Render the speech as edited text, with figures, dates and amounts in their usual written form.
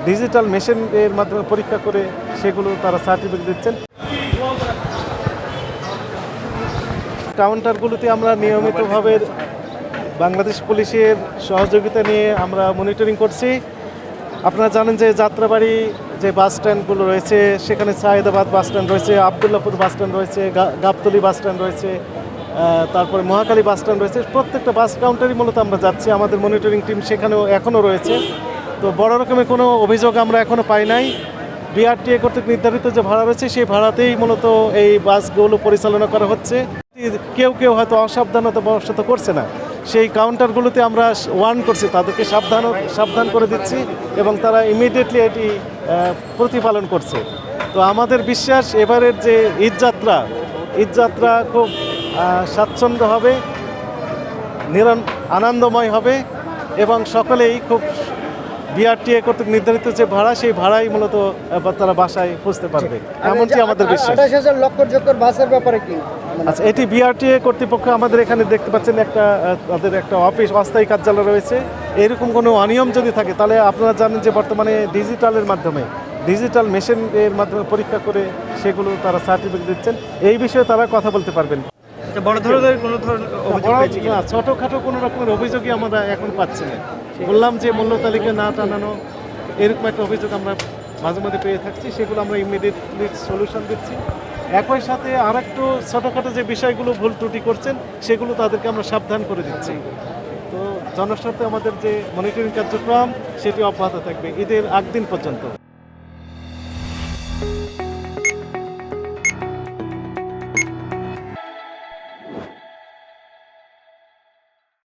Digital মেশিনের মাধ্যমে পরীক্ষা করে সেগুলো তারা সার্টিফিকেট দিচ্ছেন। কাউন্টারগুলোতে আমরা নিয়মিতভাবে বাংলাদেশ পুলিশের সহযোগিতা নিয়ে আমরা মনিটরিং করছি। আপনারা জানেন যে যাত্রাবাড়ি যে বাস স্ট্যান্ডগুলো রয়েছে, সেখানে সায়েদাবাদ বাস স্ট্যান্ড রয়েছে, আবদুল্লাপুর বাস স্ট্যান্ড রয়েছে, গাবতলী বাস স্ট্যান্ড রয়েছে, তারপরে মহাখালী বাস স্ট্যান্ড রয়েছে। প্রত্যেকটা বাস কাউন্টারই মূলত আমরা যাচ্ছি, আমাদের মনিটরিং টিম সেখানেও এখনও রয়েছে। তো বড় রকমের কোনো অভিযোগ আমরা এখনও পাই নাই। বিআরটিএ কর্তৃক নির্ধারিত যে ভাড়া রয়েছে সেই ভাড়াতেই মূলত এই বাসগুলো পরিচালনা করা হচ্ছে। কেউ কেউ হয়তো অসাবধানতা বশত করছে না, সেই কাউন্টারগুলোতে আমরা ওয়ার্ন করছি, তাদেরকে সাবধান করে দিচ্ছি এবং তারা ইমিডিয়েটলি এটি প্রতিপালন করছে। তো আমাদের বিশ্বাস এবারের যে ঈদযাত্রা খুব স্বাচ্ছন্দ্য হবে, আনন্দময় হবে এবং সকলেই খুব বিআরটিএ কর্তৃক নির্ধারিত যে ভাড়া, সেই ভাড়াই মূলত তারা বাসায় পৌঁছতে পারবে, এমনটি আমাদের বিশ্বাস। 28,000 লক্ষ বাসের ব্যাপারে কি? আচ্ছা, এটি বিআরটিএ কর্তৃপক্ষ আমাদের এখানে দেখতে পাচ্ছেন তাদের একটা অফিস, অস্থায়ী কার্যালয় রয়েছে। এরকম কোনো অনিয়ম যদি থাকে তাহলে আপনারা জানেন যে বর্তমানে ডিজিটাল মেশিনের মাধ্যমে পরীক্ষা করে সেগুলো তারা সার্টিফিকেট দিচ্ছেন। এই বিষয়ে তারা কথা বলতে পারবেন। বড় ধরনের কোনো ছোটোখাটো কোনো রকমের অভিযোগই আমরা এখন পাচ্ছি না। বললাম যে মূল্য তালিকা না টানানো, এরকম একটা অভিযোগ আমরা মাঝে মাঝে পেয়ে থাকছি, সেগুলো আমরা ইমিডিয়েটলি সলিউশন দিচ্ছি। একই সাথে আরেকটু ছোটোখাটো যে বিষয়গুলো ভুল ত্রুটি করছেন সেগুলো তাদেরকে আমরা সাবধান করে দিচ্ছি। তো জনস্বার্থে আমাদের যে মনিটরিং কার্যক্রম সেটি অব্যাহত থাকবে ঈদের আগ দিন পর্যন্ত।